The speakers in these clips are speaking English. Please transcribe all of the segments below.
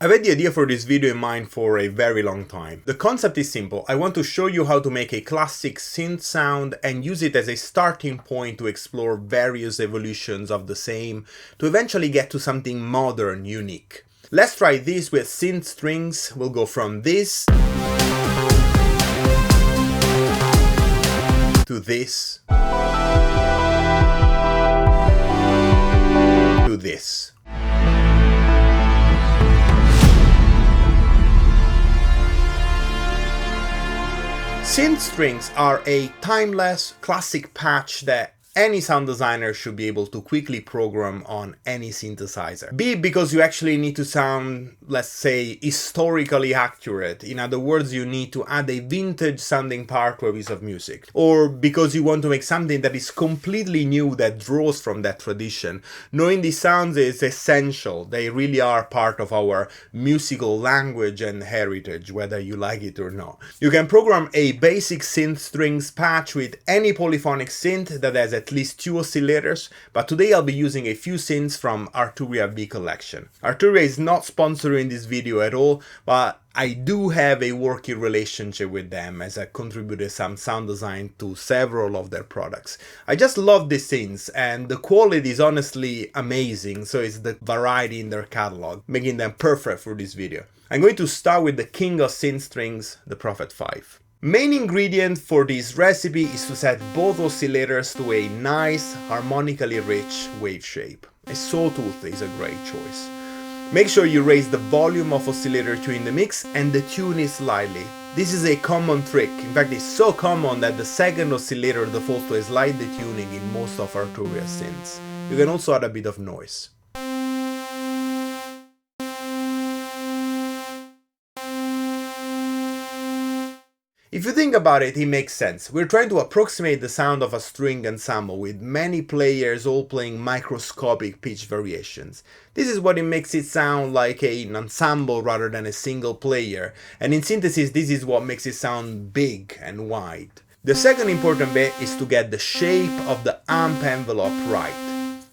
I've had the idea for this video in mind for a very long time. The concept is simple. I want to show you how to make a classic synth sound and use it as a starting point to explore various evolutions of the same to eventually get to something modern, unique. Let's try this with synth strings. We'll go from this to this to this. Synth strings are a timeless, classic patch that any sound designer should be able to quickly program on any synthesizer. Be it because you actually need to sound, let's say, historically accurate. In other words, you need to add a vintage sounding part to a piece of music. Or because you want to make something that is completely new that draws from that tradition. Knowing these sounds is essential. They really are part of our musical language and heritage, whether you like it or not. You can program a basic synth strings patch with any polyphonic synth that has at least 2 oscillators, but today I'll be using a few synths from Arturia V Collection. Arturia is not sponsoring this video at all, but I do have a working relationship with them as I contributed some sound design to several of their products. I just love these synths and the quality is honestly amazing, so it's the variety in their catalog, making them perfect for this video. I'm going to start with the king of synth strings, the Prophet 5. Main ingredient for this recipe is to set both oscillators to a nice, harmonically rich wave shape. A sawtooth is a great choice. Make sure you raise the volume of oscillator 2 in the mix and the tune it slightly. This is a common trick. In fact, it's so common that the second oscillator defaults to a slight detuning in most of Arturia synths. You can also add a bit of noise. If you think about it, it makes sense. We're trying to approximate the sound of a string ensemble with many players all playing microscopic pitch variations. This is what it makes it sound like an ensemble rather than a single player, and in synthesis this is what makes it sound big and wide. The second important bit is to get the shape of the amp envelope right.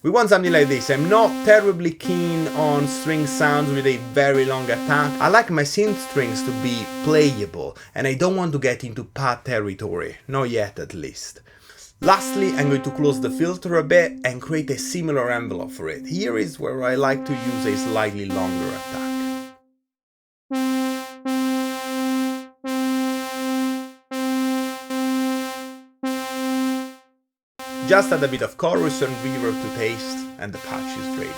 We want something like this. I'm not terribly keen on string sounds with a very long attack. I like my synth strings to be playable and I don't want to get into pad territory, not yet at least. Lastly, I'm going to close the filter a bit and create a similar envelope for it. Here is where I like to use a slightly longer attack. Just add a bit of chorus and reverb to taste, and the patch is ready.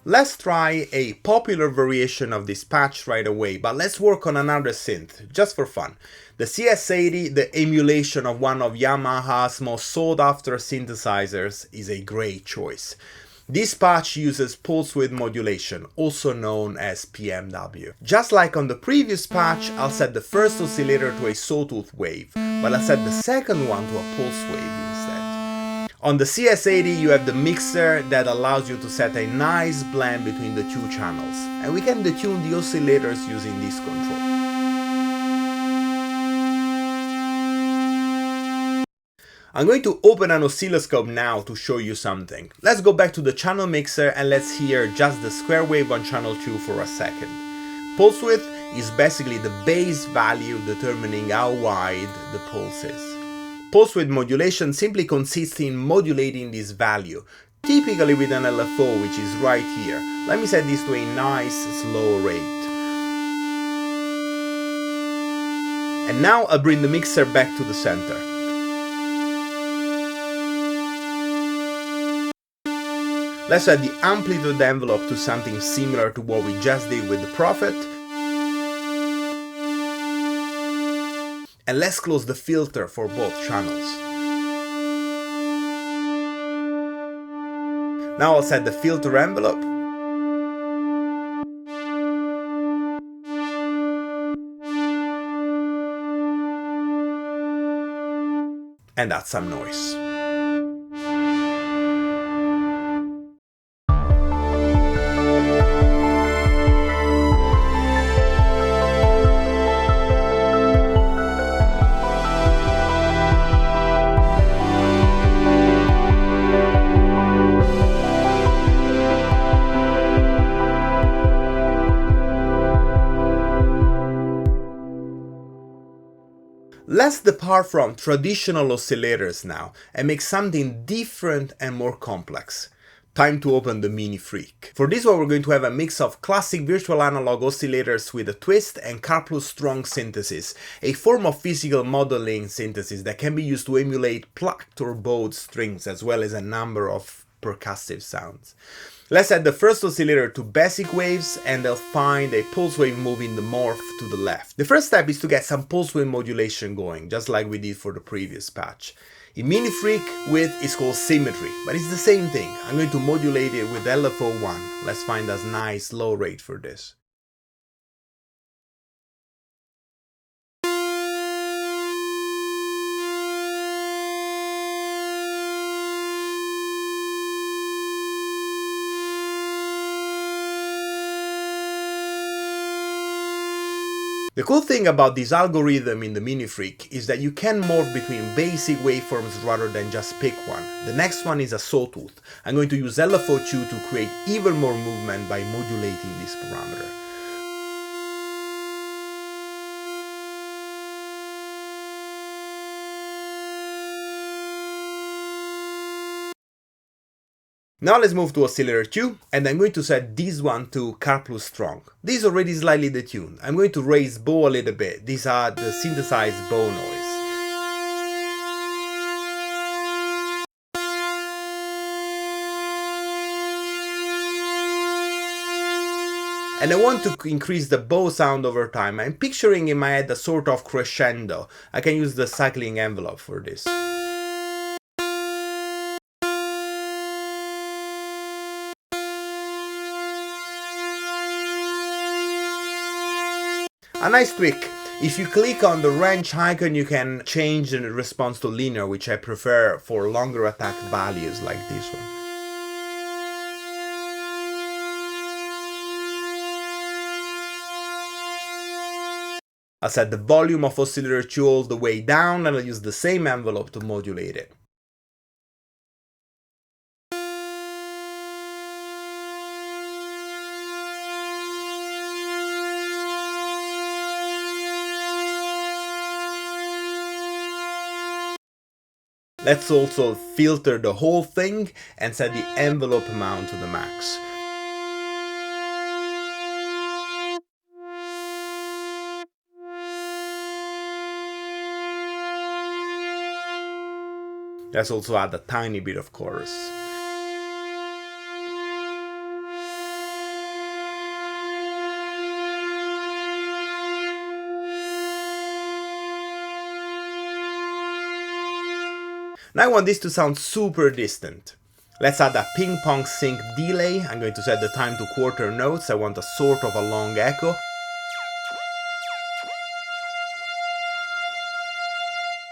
Let's try a popular variation of this patch right away, but let's work on another synth, just for fun. The CS-80, the emulation of one of Yamaha's most sought after synthesizers, is a great choice. This patch uses pulse width modulation, also known as PMW. Just like on the previous patch, I'll set the first oscillator to a sawtooth wave, but I'll set the second one to a pulse wave instead. On the CS-80 you have the mixer that allows you to set a nice blend between the two channels, and we can detune the oscillators using this control. I'm going to open an oscilloscope now to show you something. Let's go back to the channel mixer and let's hear just the square wave on channel 2 for a second. Pulse width is basically the base value determining how wide the pulse is. Pulse width modulation simply consists in modulating this value, typically with an LFO, which is right here. Let me set this to a nice slow rate. And now I'll bring the mixer back to the center. Let's add the amplitude envelope to something similar to what we just did with the Prophet. And let's close the filter for both channels. Now I'll set the filter envelope. and add some noise. Let's depart from traditional oscillators now and make something different and more complex. Time to open the MiniFreak. For this one we're going to have a mix of classic virtual analog oscillators with a twist and car+strong synthesis, a form of physical modeling synthesis that can be used to emulate plucked or bowed strings as well as a number of percussive sounds. Let's add the first oscillator to basic waves and they'll find a pulse wave moving the morph to the left. The first step is to get some pulse wave modulation going, just like we did for the previous patch. In MiniFreak, width is called symmetry, but it's the same thing. I'm going to modulate it with LFO1. Let's find a nice low rate for this. The cool thing about this algorithm in the MiniFreak is that you can morph between basic waveforms rather than just pick one. The next one is a sawtooth. I'm going to use LFO2 to create even more movement by modulating this parameter. Now let's move to oscillator 2, and I'm going to set this one to car+strong. This is already slightly detuned. I'm going to raise bow a little bit. These are the synthesized bow noise. And I want to increase the bow sound over time. I'm picturing in my head a sort of crescendo. I can use the cycling envelope for this. A nice tweak. If you click on the wrench icon, you can change the response to linear, which I prefer for longer attack values like this one. I'll set the volume of oscillator 2 all the way down and I'll use the same envelope to modulate it. Let's also filter the whole thing and set the envelope amount to the max. Let's also add a tiny bit of chorus. Now I want this to sound super distant. Let's add a ping pong sync delay. I'm going to set the time to quarter notes. I want a sort of a long echo.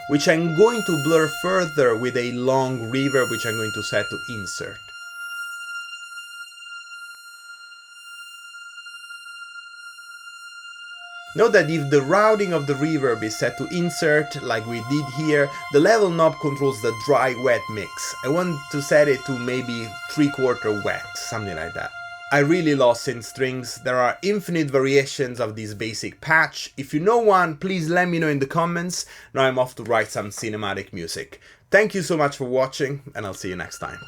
Which I'm going to blur further with a long reverb, which I'm going to set to insert. Note that if the routing of the reverb is set to insert, like we did here, the level knob controls the dry-wet mix. I want to set it to maybe 3/4 wet, something like that. I really love Synth strings. There are infinite variations of this basic patch. If you know one, please let me know in the comments. Now I'm off to write some cinematic music. Thank you so much for watching, and I'll see you next time.